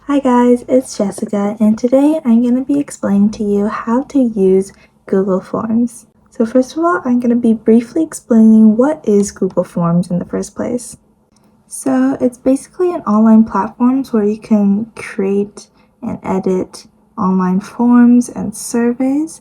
Hi guys, it's Jessica, and today I'm going to be explaining to you how to use Google Forms. So first of all, I'm going to be briefly explaining what is Google Forms in the first place. So it's basically an online platform where you can create and edit online forms and surveys,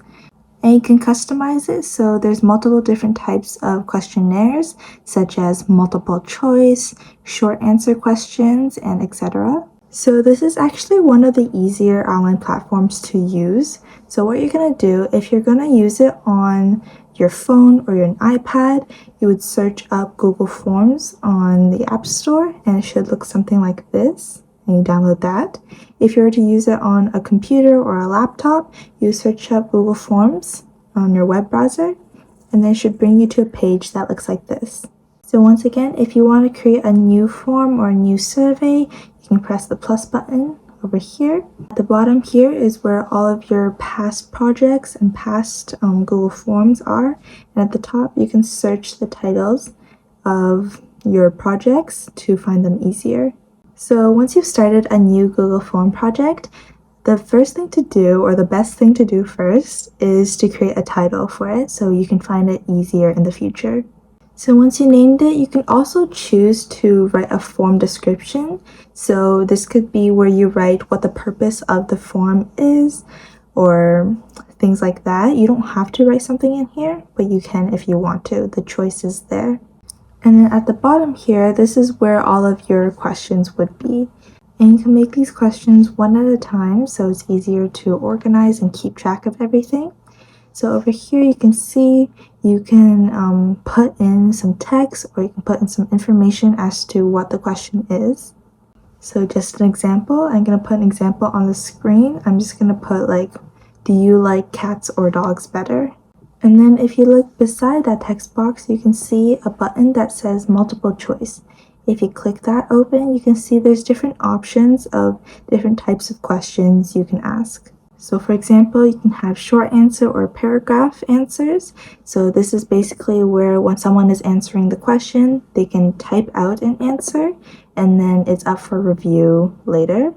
and you can customize it. So there's multiple different types of questionnaires, such as multiple choice, short answer questions, and etc. So this is actually one of the easier online platforms to use. So what you're going to do, if you're going to use it on your phone or your iPad, you would search up Google Forms on the App Store, and it should look something like this, and you download that. If you were to use it on a computer or a laptop, you search up Google Forms on your web browser, and then it should bring you to a page that looks like this. So once again, if you want to create a new form or a new survey, you can press the plus button over here. At the bottom here is where all of your past projects and past Google Forms are. And at the top, you can search the titles of your projects to find them easier. So once you've started a new Google Form project, the first thing to do, or the best thing to do first, is to create a title for it so you can find it easier in the future. So once you named it, you can also choose to write a form description. So this could be where you write what the purpose of the form is or things like that. You don't have to write something in here, but you can if you want to. The choice is there. And then at the bottom here, this is where all of your questions would be. And you can make these questions one at a time, so it's easier to organize and keep track of everything. So over here you can see you can put in some text, or you can put in some information as to what the question is. So just an example, I'm going to put an example on the screen. I'm just going to put like, do you like cats or dogs better? And then if you look beside that text box, you can see a button that says multiple choice. If you click that open, you can see there's different options of different types of questions you can ask. So for example, you can have short answer or paragraph answers. So this is basically where when someone is answering the question, they can type out an answer and then it's up for review later.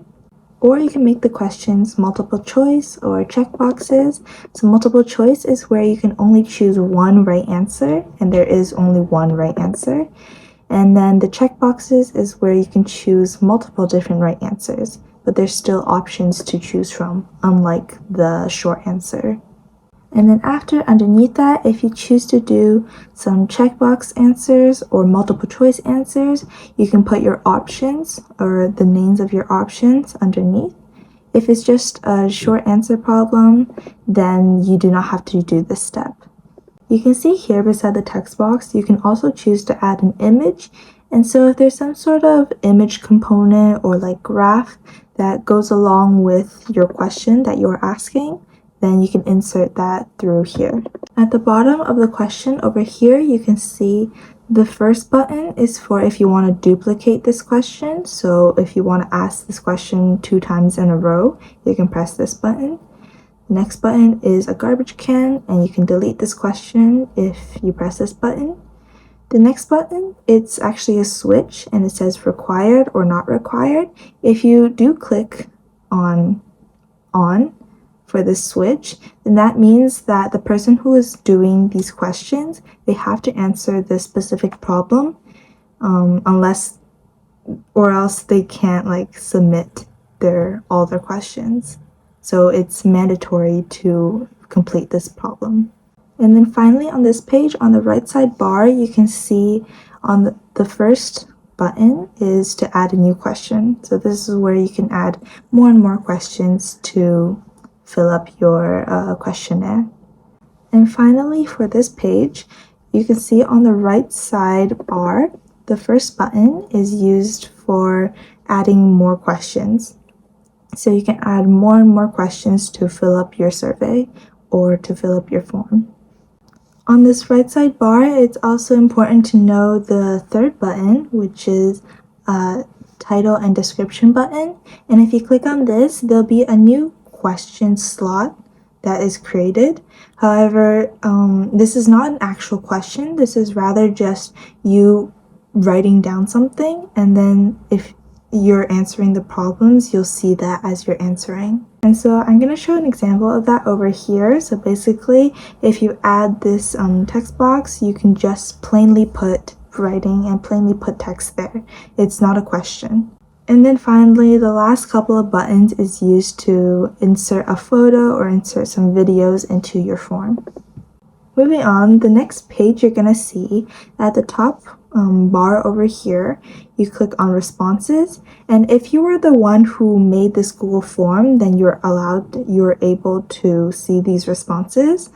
Or you can make the questions multiple choice or checkboxes. So multiple choice is where you can only choose one right answer, and there is only one right answer. And then the checkboxes is where you can choose multiple different right answers, but there's still options to choose from, unlike the short answer. And then underneath that, if you choose to do some checkbox answers or multiple choice answers, you can put your options or the names of your options underneath. If it's just a short answer problem, then you do not have to do this step. You can see here beside the text box, you can also choose to add an image. And so if there's some sort of image component or like graph that goes along with your question that you're asking, then you can insert that through here. At the bottom of the question over here, you can see the first button is for if you want to duplicate this question. So if you want to ask this question 2 times in a row, you can press this button. The next button is a garbage can, and you can delete this question if you press this button. The next button, it's actually a switch, and it says required or not required. If you do click on for this switch, then that means that the person who is doing these questions, they have to answer this specific problem, unless or else they can't like submit all their questions. So it's mandatory to complete this problem. And then finally on this page, on the right side bar, you can see on the first button is to add a new question. So this is where you can add more and more questions to fill up your questionnaire. And finally, for this page, you can see on the right side bar, the first button is used for adding more questions. So you can add more and more questions to fill up your survey or to fill up your form. On this right side bar, it's also important to know the third button, which is title and description button. And if you click on this, there'll be a new question slot that is created. However, this is not an actual question. This is rather just you writing down something, and then if you're answering the problems, you'll see that as you're answering. And so I'm going to show an example of that over here. So basically, if you add this text box, you can just plainly put writing and plainly put text there. It's not a question. And then finally, the last couple of buttons is used to insert a photo or insert some videos into your form. Moving on, the next page you're going to see at the top bar over here, you click on responses, and if you were the one who made this Google form, then you're able to see these responses.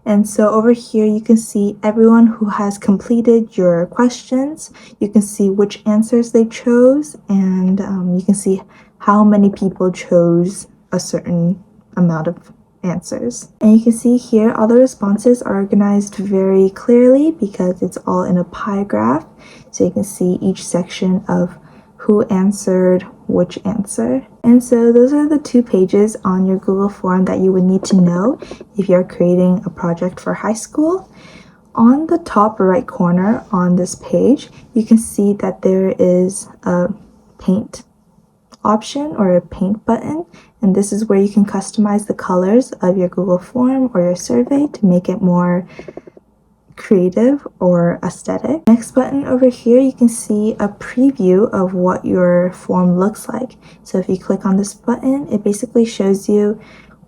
And so over here you can see everyone who has completed your questions. You can see which answers they chose, and you can see how many people chose a certain amount of answers. And you can see here all the responses are organized very clearly because it's all in a pie graph. So you can see each section of who answered which answer. And so those are the 2 pages on your Google form that you would need to know if you're creating a project for high school. On the top right corner on this page, you can see that there is a paint option or a paint button, and this is where you can customize the colors of your Google form or your survey to make it more creative or aesthetic. Next button over here, you can see a preview of what your form looks like. So if you click on this button, it basically shows you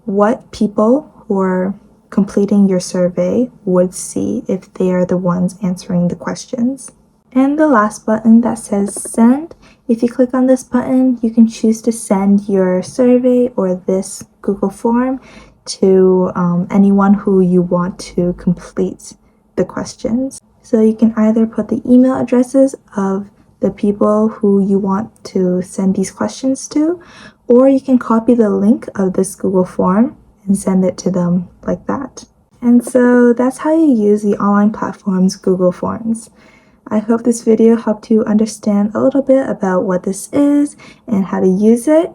what people who are completing your survey would see if they are the ones answering the questions. And the last button that says send, if you click on this button, you can choose to send your survey or this Google form to anyone who you want to complete the questions. So you can either put the email addresses of the people who you want to send these questions to, or you can copy the link of this Google form and send it to them like that. And so that's how you use the online platform's Google Forms. I hope this video helped you understand a little bit about what this is and how to use it,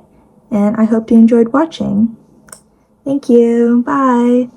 and I hope you enjoyed watching. Thank you. Bye.